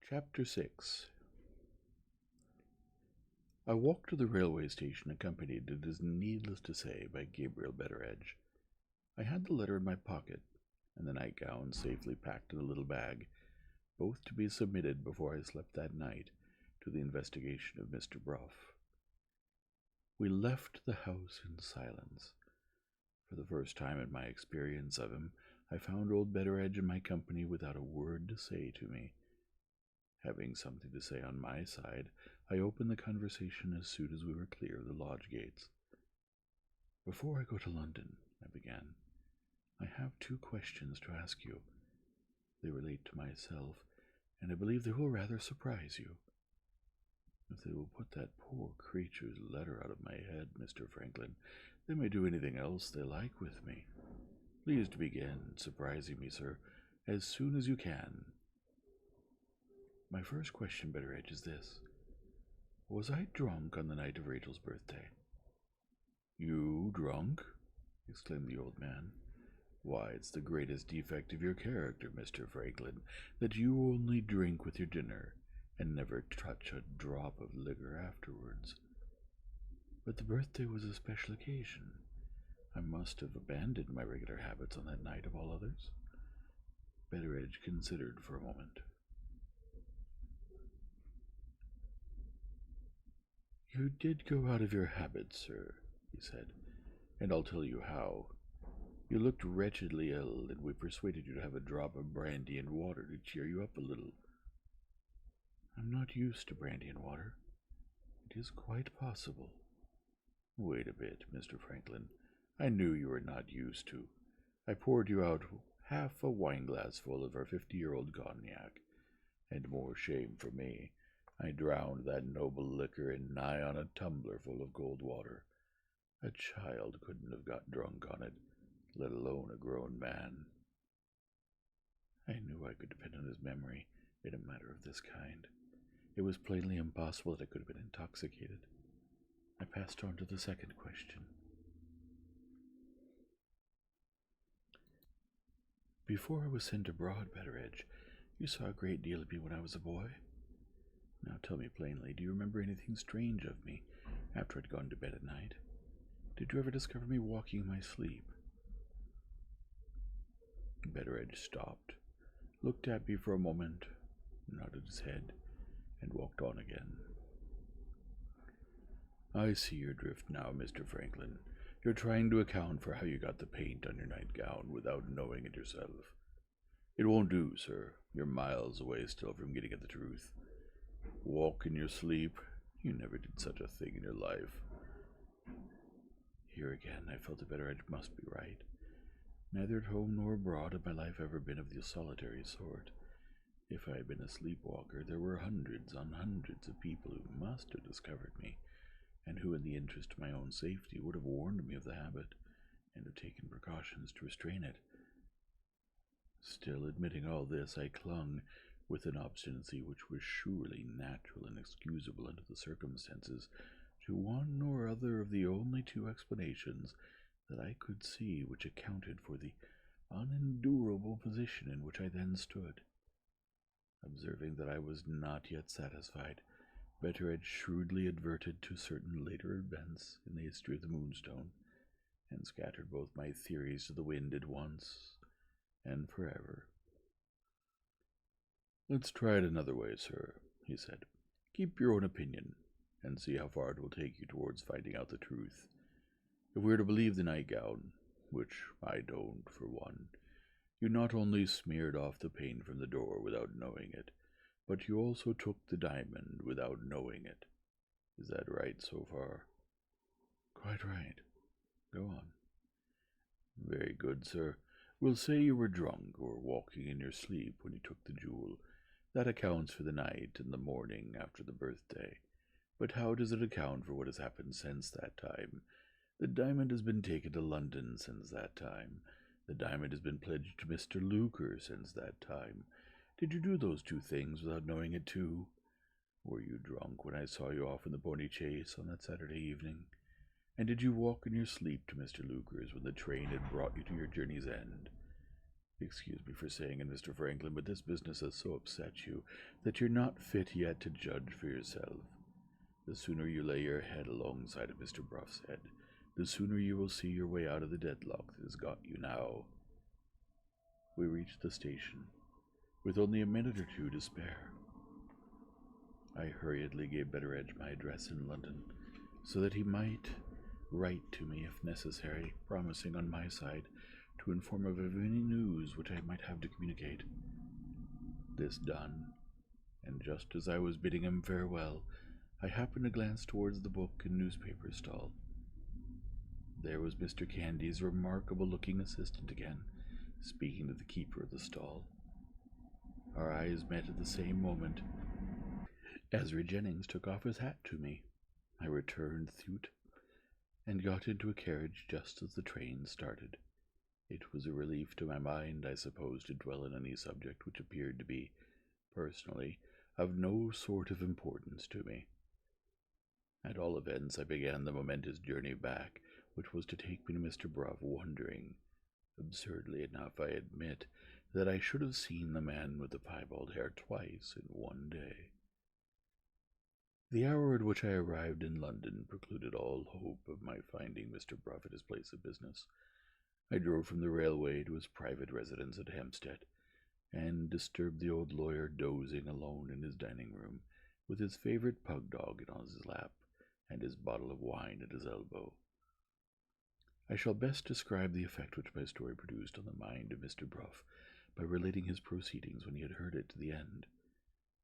Chapter 6. I walked to the railway station accompanied, it is needless to say, by Gabriel Betteredge. I had the letter in my pocket, and the nightgown safely packed in a little bag, both to be submitted before I slept that night to the investigation of Mr. Bruff. We left the house in silence. For the first time in my experience of him, I found old Betteredge in my company without a word to say to me. Having something to say on my side, I opened the conversation as soon as we were clear of the lodge gates. "Before I go to London," I began, "I have 2 questions to ask you. They relate to myself, and I believe they will rather surprise you. If they will put that poor creature's letter out of my head, Mr. Franklin, they may do anything else they like with me. Please to begin surprising me, sir, as soon as you can. My first question, Betteredge, is this. Was I drunk on the night of Rachel's birthday?" "You drunk?" exclaimed the old man. "Why, it's the greatest defect of your character, Mr. Franklin, that you only drink with your dinner, and never touch a drop of liquor afterwards." "But the birthday was a special occasion. I must have abandoned my regular habits on that night of all others." Betteredge considered for a moment. "You did go out of your habits, sir," he said, "and I'll tell you how. You looked wretchedly ill, and we persuaded you to have a drop of brandy and water to cheer you up a little." "I'm not used to brandy and water." "It is quite possible." "Wait a bit, Mr. Franklin. I knew you were not used to. I poured you out half a wineglassful of our 50-year-old cognac, and more shame for me, I drowned that noble liquor in nigh on a tumbler full of cold water. A child couldn't have got drunk on it, let alone a grown man." I knew I could depend on his memory in a matter of this kind. It was plainly impossible that I could have been intoxicated. I passed on to the second question. "Before I was sent abroad, Betteredge, you saw a great deal of me when I was a boy. Now tell me plainly, do you remember anything strange of me after I'd gone to bed at night? Did you ever discover me walking in my sleep?" Betteredge stopped, looked at me for a moment, nodded his head, and walked on again. "I see your drift now, Mr. Franklin. You're trying to account for how you got the paint on your nightgown without knowing it yourself. It won't do, sir. You're miles away still from getting at the truth. Walk in your sleep? You never did such a thing in your life." Here again I felt that Betteredge must be right. Neither at home nor abroad had my life ever been of the solitary sort. If I had been a sleepwalker, there were hundreds on hundreds of people who must have discovered me, and who, in the interest of my own safety, would have warned me of the habit, and have taken precautions to restrain it. Still, admitting all this, I clung, with an obstinacy which was surely natural and excusable under the circumstances, to one or other of the only 2 explanations that I could see which accounted for the unendurable position in which I then stood. Observing that I was not yet satisfied, Betteredge shrewdly adverted to certain later events in the history of the Moonstone, and scattered both my theories to the wind at once and forever. "Let's try it another way, sir," he said. "Keep your own opinion, and see how far it will take you towards finding out the truth. If we are to believe the nightgown, which I don't, for one, you not only smeared off the paint from the door without knowing it, but you also took the diamond without knowing it. Is that right so far?" "Quite right. Go on." "Very good, sir. We'll say you were drunk or walking in your sleep when you took the jewel. That accounts for the night and the morning after the birthday. But how does it account for what has happened since that time? The diamond has been taken to London since that time. The diamond has been pledged to Mr. Luker since that time. Did you do those 2 things without knowing it too? Were you drunk when I saw you off in the pony chaise on that Saturday evening? And did you walk in your sleep to Mr. Luker's when the train had brought you to your journey's end? Excuse me for saying it, Mr. Franklin, but this business has so upset you that you're not fit yet to judge for yourself. The sooner you lay your head alongside of Mr. Bruff's head, the sooner you will see your way out of the deadlock that has got you now. We reached the station, with only a minute or two to spare. I hurriedly gave Betteredge my address in London, so that he might write to me if necessary, promising on my side to inform of any news which I might have to communicate. This done, and just as I was bidding him farewell, I happened to glance towards the book and newspaper stall. There was Mr. Candy's remarkable-looking assistant again, speaking to the keeper of the stall. Our eyes met at the same moment. Ezra Jennings took off his hat to me. I returned thute and got into a carriage just as the train started. It was a relief to my mind, I suppose, to dwell on any subject which appeared to be, personally, of no sort of importance to me. At all events, I began the momentous journey back, which was to take me to Mr. Bruff, wondering, absurdly enough I admit, that I should have seen the man with the piebald hair twice in one day. The hour at which I arrived in London precluded all hope of my finding Mr. Bruff at his place of business. I drove from the railway to his private residence at Hampstead, and disturbed the old lawyer dozing alone in his dining-room, with his favourite pug-dog on his lap, and his bottle of wine at his elbow. I shall best describe the effect which my story produced on the mind of Mr. Bruff by relating his proceedings when he had heard it to the end.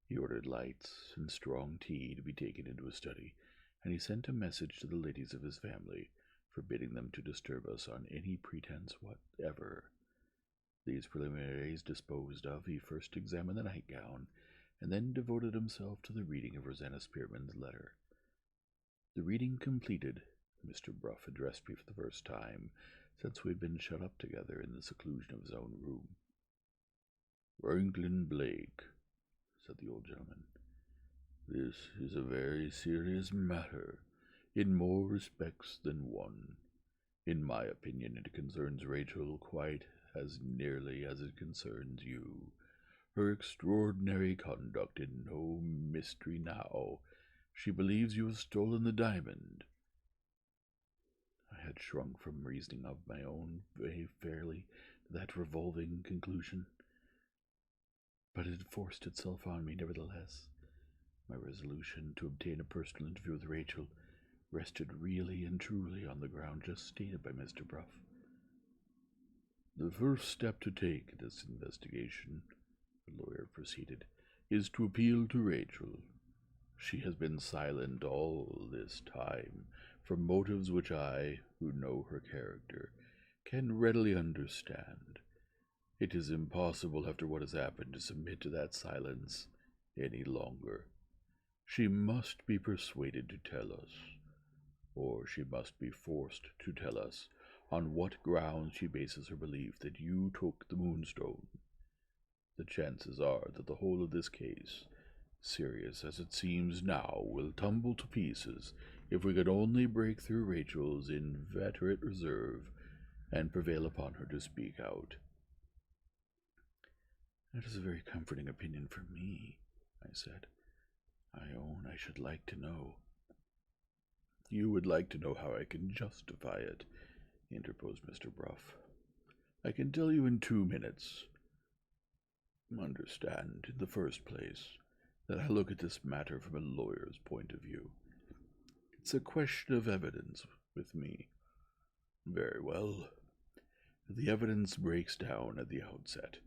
He ordered lights and strong tea to be taken into his study, and he sent a message to the ladies of his family, forbidding them to disturb us on any pretence whatever. These preliminaries disposed of, he first examined the nightgown, and then devoted himself to the reading of Rosanna Spearman's letter. The reading completed, Mr. Bruff addressed me for the first time since we had been shut up together in the seclusion of his own room. "Franklin Blake," said the old gentleman, "this is a very serious matter, in more respects than one. In my opinion, it concerns Rachel quite as nearly as it concerns you. Her extraordinary conduct is no mystery now. She believes you have stolen the diamond." I had shrunk from reasoning of my own way fairly to that revolving conclusion, but it had forced itself on me nevertheless. My resolution to obtain a personal interview with Rachel rested really and truly on the ground just stated by Mr. Bruff. "The first step to take in this investigation," the lawyer proceeded, "is to appeal to Rachel. She has been silent all this time, from motives which I, who know her character, can readily understand. It is impossible, after what has happened, to submit to that silence any longer. She must be persuaded to tell us, or she must be forced to tell us on what grounds she bases her belief that you took the Moonstone. The chances are that the whole of this case, serious as it seems now, will tumble to pieces if we could only break through Rachel's inveterate reserve and prevail upon her to speak out." "That is a very comforting opinion for me," I said. "I own I should like to know." "You would like to know how I can justify it," interposed Mr. Bruff. "I can tell you in 2 minutes. Understand, in the first place, that I look at this matter from a lawyer's point of view. It's a question of evidence with me. Very well. The evidence breaks down at the outset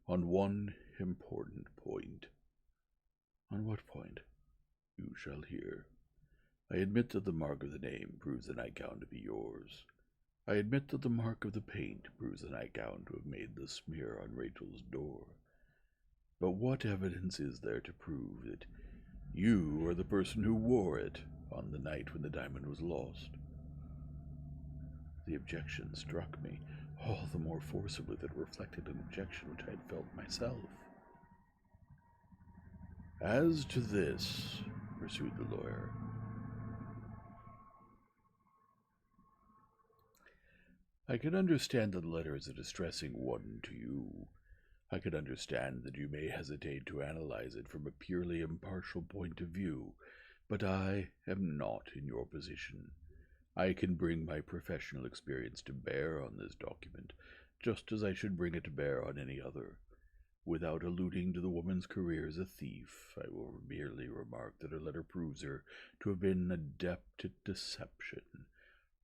on one important point." "On what point?" "You shall hear. I admit that the mark of the name proves the nightgown to be yours. I admit that the mark of the paint proves the nightgown to have made the smear on Rachel's door. But what evidence is there to prove that you are the person who wore it on the night when the diamond was lost?" The objection struck me, all the more forcibly that it reflected an objection which I had felt myself. "As to this," pursued the lawyer, I can understand that the letter is a distressing one to you. I can understand that you may hesitate to analyze it from a purely impartial point of view, but I am not in your position. I can bring my professional experience to bear on this document, just as I should bring it to bear on any other. Without alluding to the woman's career as a thief, I will merely remark that her letter proves her to have been adept at deception,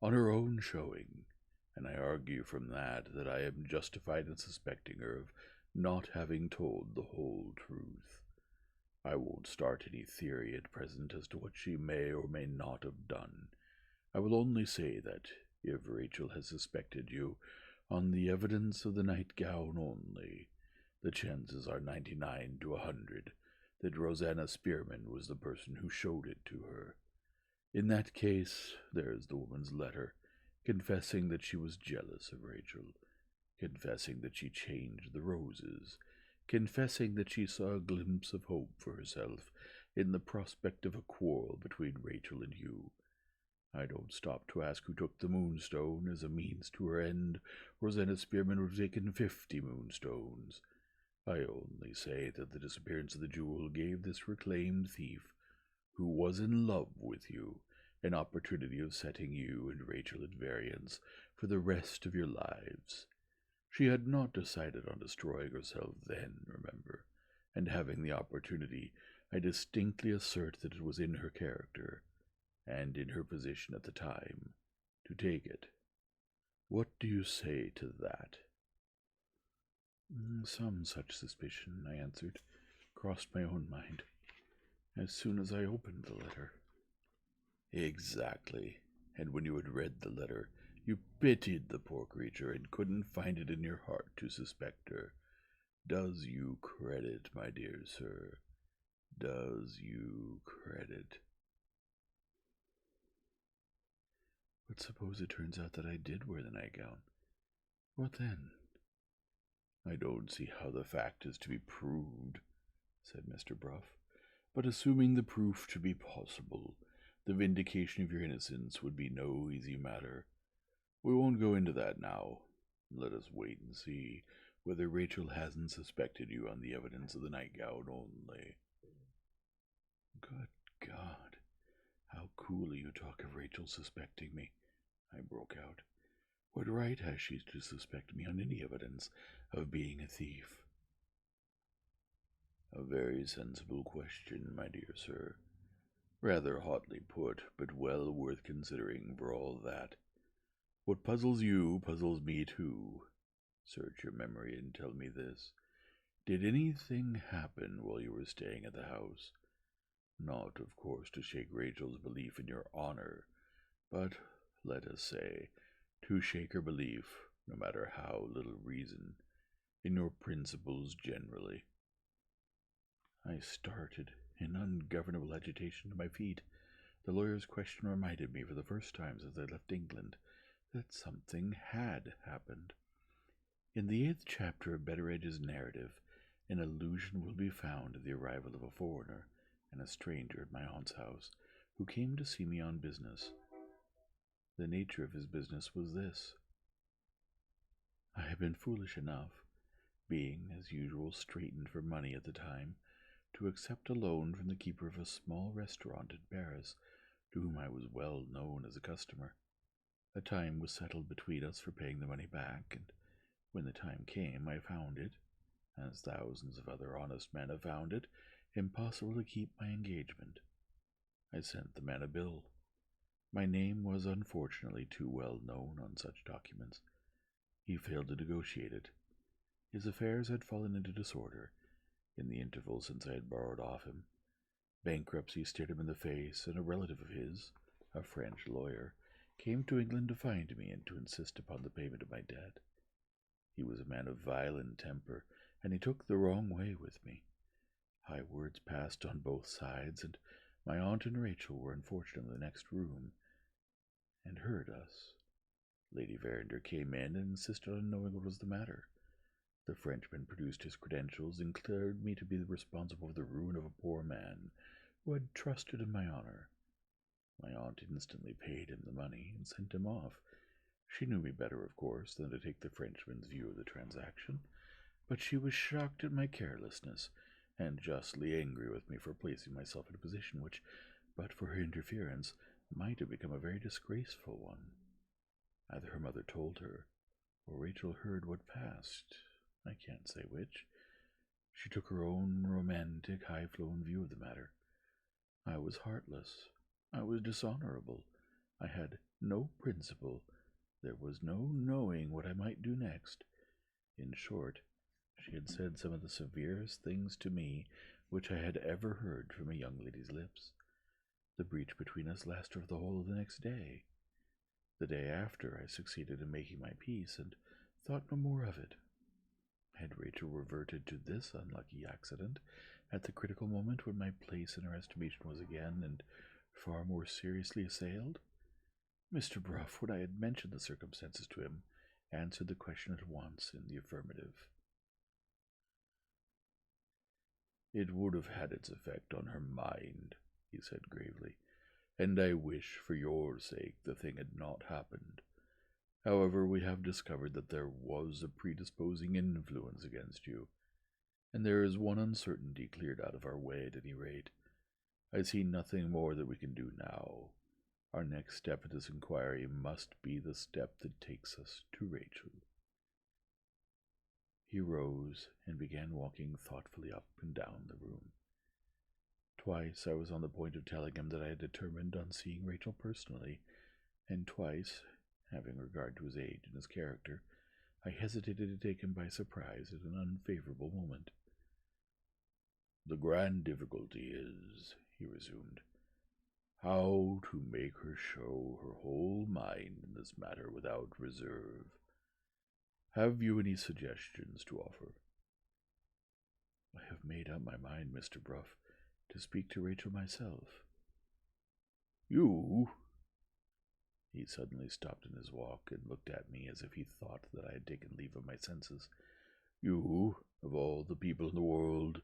on her own showing, and I argue from that I am justified in suspecting her of not having told the whole truth. I won't start any theory at present as to what she may or may not have done. I will only say that, if Rachel has suspected you on the evidence of the nightgown only, the chances are 99 to 100 that Rosanna Spearman was the person who showed it to her. In that case, there is the woman's letter, confessing that she was jealous of Rachel, confessing that she changed the roses, confessing that she saw a glimpse of hope for herself in the prospect of a quarrel between Rachel and you. I don't stop to ask who took the Moonstone as a means to her end. Rosanna Spearman would have taken 50 moonstones. I only say that the disappearance of the jewel gave this reclaimed thief, who was in love with you, an opportunity of setting you and Rachel at variance for the rest of your lives. She had not decided on destroying herself then, remember, and having the opportunity, I distinctly assert that it was in her character, and in her position at the time, to take it. What do you say to that? Some such suspicion, I answered, crossed my own mind, as soon as I opened the letter. Exactly. And when you had read the letter, you pitied the poor creature and couldn't find it in your heart to suspect her. Does you credit, my dear sir? Does you credit? But suppose it turns out that I did wear the nightgown. What then? I don't see how the fact is to be proved, said Mr. Bruff. But assuming the proof to be possible, the vindication of your innocence would be no easy matter. We won't go into that now. Let us wait and see whether Rachel hasn't suspected you on the evidence of the nightgown only. Good God, how coolly you talk of Rachel suspecting me, I broke out. What right has she to suspect me on any evidence of being a thief? A very sensible question, my dear sir. Rather hotly put, but well worth considering for all that. What puzzles you puzzles me too. Search your memory and tell me this. Did anything happen while you were staying at the house? Not, of course, to shake Rachel's belief in your honor, but, let us say, to shake her belief, no matter how little reason, in your principles generally. I started, in ungovernable agitation, to my feet. The lawyer's question reminded me for the first time since I left England that something had happened. In the 8th chapter of Betteredge's narrative, an allusion will be found to the arrival of a foreigner and a stranger at my aunt's house, who came to see me on business. The nature of his business was this. I had been foolish enough, being, as usual, straitened for money at the time, to accept a loan from the keeper of a small restaurant in Paris, to whom I was well known as a customer. A time was settled between us for paying the money back, and when the time came, I found it, as thousands of other honest men have found it, impossible to keep my engagement. I sent the man a bill. My name was unfortunately too well known on such documents. He failed to negotiate it. His affairs had fallen into disorder in the interval since I had borrowed of him. Bankruptcy stared him in the face, and a relative of his, a French lawyer, came to England to find me and to insist upon the payment of my debt. He was a man of violent temper, and he took the wrong way with me. High words passed on both sides, and my aunt and Rachel were unfortunately in the next room, and heard us. Lady Verinder came in and insisted on knowing what was the matter. The Frenchman produced his credentials and declared me to be responsible for the ruin of a poor man who had trusted in my honor. My aunt instantly paid him the money and sent him off, She knew me better, of course, than to take the Frenchman's view of the transaction, but she was shocked at my carelessness, and justly angry with me for placing myself in a position which, but for her interference, might have become a very disgraceful one. Either her mother told her, or Rachel heard what passed. I can't say which. She took her own romantic, high-flown view of the matter. I was heartless. I was dishonorable. I had no principle. There was no knowing what I might do next. In short, she had said some of the severest things to me which I had ever heard from a young lady's lips. The breach between us lasted for the whole of the next day. The day after, I succeeded in making my peace, and thought no more of it. Had Rachel reverted to this unlucky accident at the critical moment when my place in her estimation was again and far more seriously assailed? Mr. Bruff, when I had mentioned the circumstances to him, answered the question at once in the affirmative. "It would have had its effect on her mind," he said gravely, "and I wish, for your sake, the thing had not happened. However, we have discovered that there was a predisposing influence against you, and there is one uncertainty cleared out of our way at any rate. I see nothing more that we can do now. Our next step in this inquiry must be the step that takes us to Rachel." He rose and began walking thoughtfully up and down the room. Twice I was on the point of telling him that I had determined on seeing Rachel personally, and twice, having regard to his age and his character, I hesitated to take him by surprise at an unfavorable moment. "The grand difficulty is," he resumed, "how to make her show her whole mind in this matter without reserve. Have you any suggestions to offer?" "I have made up my mind, Mr. Bruff, to speak to Rachel myself." "You?" He suddenly stopped in his walk and looked at me as if he thought that I had taken leave of my senses. "You, of all the people in the world—"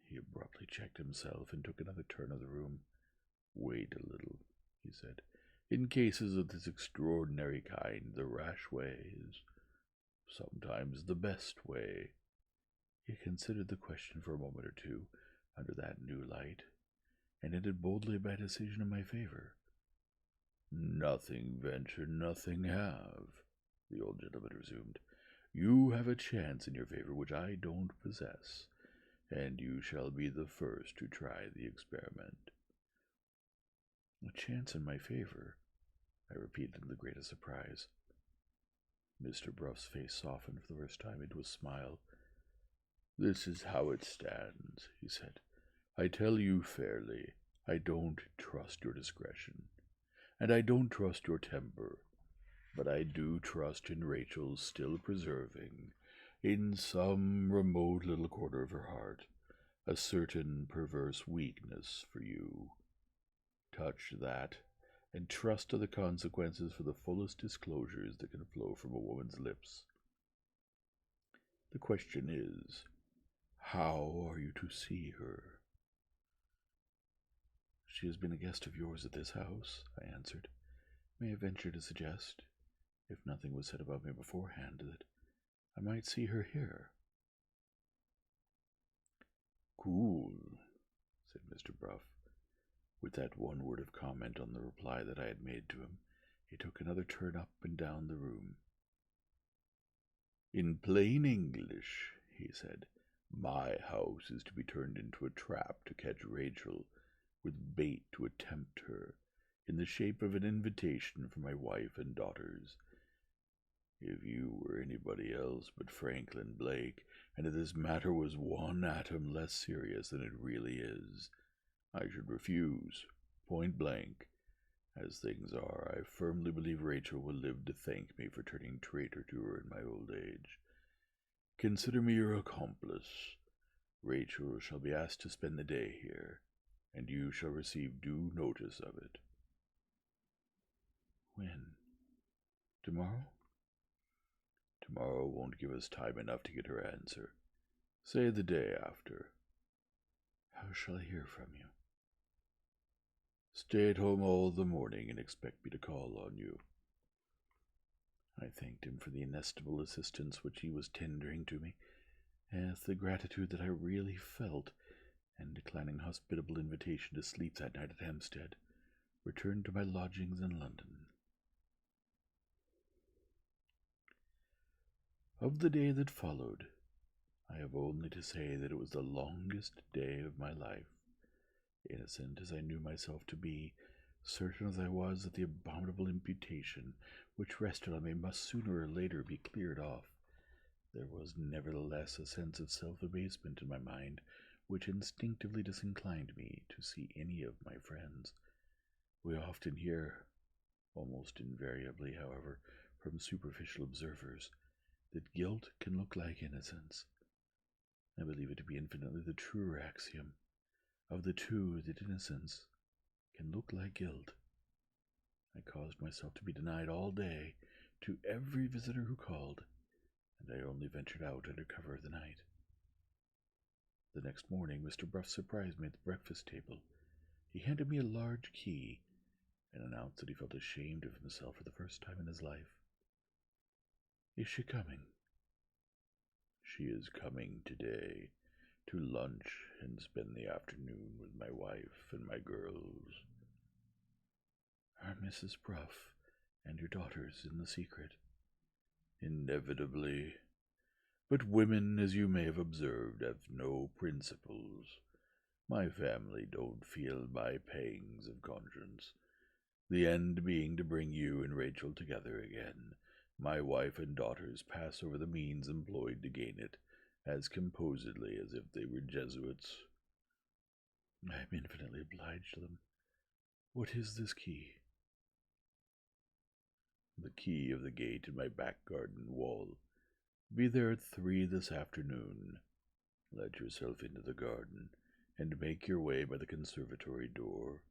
He abruptly checked himself and took another turn of the room. "Wait a little," he said. "In cases of this extraordinary kind, the rash way is sometimes the best way." He considered the question for a moment or two, under that new light, and ended boldly by a decision in my favor. "Nothing venture, nothing have," the old gentleman resumed. "You have a chance in your favor which I don't possess, and you shall be the first to try the experiment." "A chance in my favor?" I repeated in the greatest surprise. Mr. Bruff's face softened for the first time into a smile. "This is how it stands," he said. "I tell you fairly, I don't trust your discretion, and I don't trust your temper, but I do trust in Rachel's still preserving, in some remote little corner of her heart, a certain perverse weakness for you. Touch that, and trust to the consequences for the fullest disclosures that can flow from a woman's lips. The question is, how are you to see her?" "She has been a guest of yours at this house," I answered. "May I venture to suggest, if nothing was said about me beforehand, that I might see her here?" "Cool," said Mr. Bruff. With that one word of comment on the reply that I had made to him, he took another turn up and down the room. "In plain English," he said, "my house is to be turned into a trap to catch Rachel, with bait to tempt her, in the shape of an invitation for my wife and daughters. If you were anybody else but Franklin Blake, and if this matter was one atom less serious than it really is, I should refuse, point blank. As things are, I firmly believe Rachel will live to thank me for turning traitor to her in my old age. Consider me your accomplice. Rachel shall be asked to spend the day here, and you shall receive due notice of it." "When? Tomorrow?" "Tomorrow won't give us time enough to get her answer. Say the day after." "How shall I hear from you?" "Stay at home all the morning and expect me to call on you." I thanked him for the inestimable assistance which he was tendering to me, as the gratitude that I really felt, and declining hospitable invitation to sleep that night at Hampstead, returned to my lodgings in London. Of the day that followed, I have only to say that it was the longest day of my life. Innocent as I knew myself to be, certain as I was that the abominable imputation which rested on me must sooner or later be cleared off, there was nevertheless a sense of self-abasement in my mind which instinctively disinclined me to see any of my friends. We often hear, almost invariably, however, from superficial observers, that guilt can look like innocence. I believe it to be infinitely the truer axiom. Of the two, that innocence can look like guilt. I caused myself to be denied all day to every visitor who called, and I only ventured out under cover of the night. The next morning Mr. Bruff surprised me at the breakfast table. He handed me a large key, and announced that he felt ashamed of himself for the first time in his life. "Is she coming?" "She is coming today, to lunch and spend the afternoon with my wife and my girls." "Are Mrs. Bruff and your daughters in the secret?" "Inevitably. But women, as you may have observed, have no principles. My family don't feel my pangs of conscience. The end being to bring you and Rachel together again, my wife and daughters pass over the means employed to gain it, as composedly as if they were Jesuits." "I am infinitely obliged to them. What is this key?" "The key of the gate in my back garden wall. Be there at 3 this afternoon. Let yourself into the garden, and make your way by the conservatory door.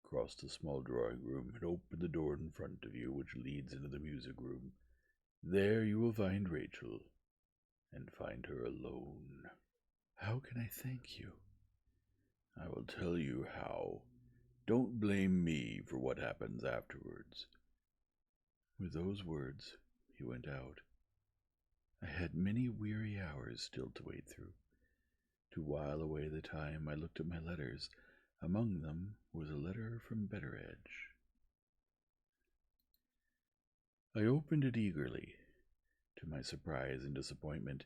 Cross the small drawing-room, and open the door in front of you, which leads into the music-room. There you will find Rachel, and find her alone." "How can I thank you?" "I will tell you how. Don't blame me for what happens afterwards." With those words he went out. I had many weary hours still to wait through. To while away the time, I looked at my letters. Among them was a letter from Betteredge. I opened it eagerly. To my surprise and disappointment,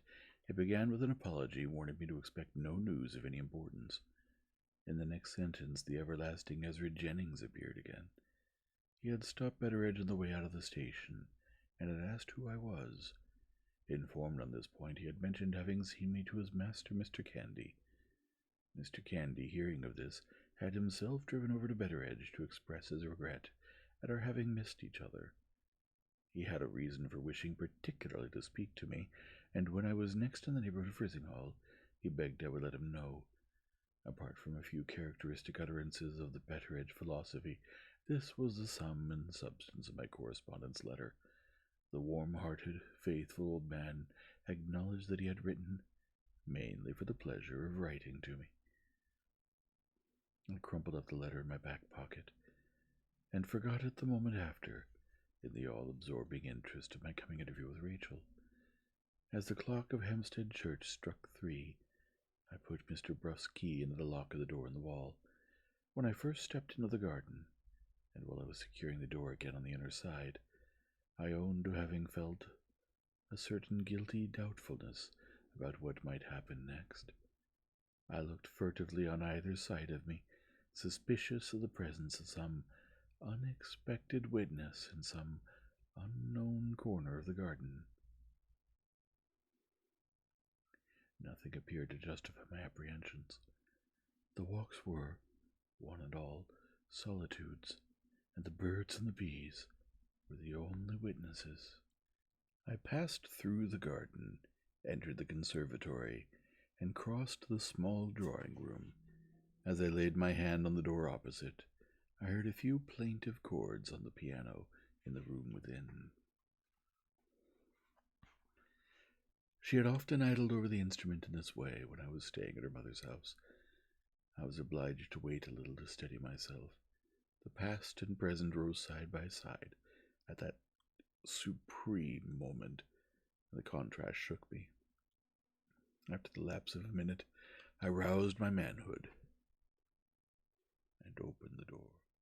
it began with an apology warning me to expect no news of any importance. In the next sentence, the everlasting Ezra Jennings appeared again. He had stopped Betteredge on the way out of the station, and had asked who I was. Informed on this point, he had mentioned having seen me to his master, Mr. Candy. Mr. Candy, hearing of this, had himself driven over to Betteredge to express his regret at our having missed each other. He had a reason for wishing particularly to speak to me, and when I was next in the neighborhood of Frizinghall, he begged I would let him know. Apart from a few characteristic utterances of the Betteredge philosophy, this was the sum and substance of my correspondence letter. The warm-hearted, faithful old man acknowledged that he had written mainly for the pleasure of writing to me. I crumpled up the letter in my back pocket, and forgot it the moment after, in the all-absorbing interest of my coming interview with Rachel. As the clock of Hampstead Church struck 3, I put Mr. Bruff's key into the lock of the door in the wall. When I first stepped into the garden, and while I was securing the door again on the inner side, I own to having felt a certain guilty doubtfulness about what might happen next. I looked furtively on either side of me, suspicious of the presence of some unexpected witness in some unknown corner of the garden. Nothing appeared to justify my apprehensions. The walks were, one and all, solitudes, and the birds and the bees were the only witnesses. I passed through the garden, entered the conservatory, and crossed the small drawing-room. As I laid my hand on the door opposite, I heard a few plaintive chords on the piano in the room within. She had often idled over the instrument in this way when I was staying at her mother's house. I was obliged to wait a little to steady myself. The past and present rose side by side at that supreme moment, and the contrast shook me. After the lapse of a minute, I roused my manhood and opened the door.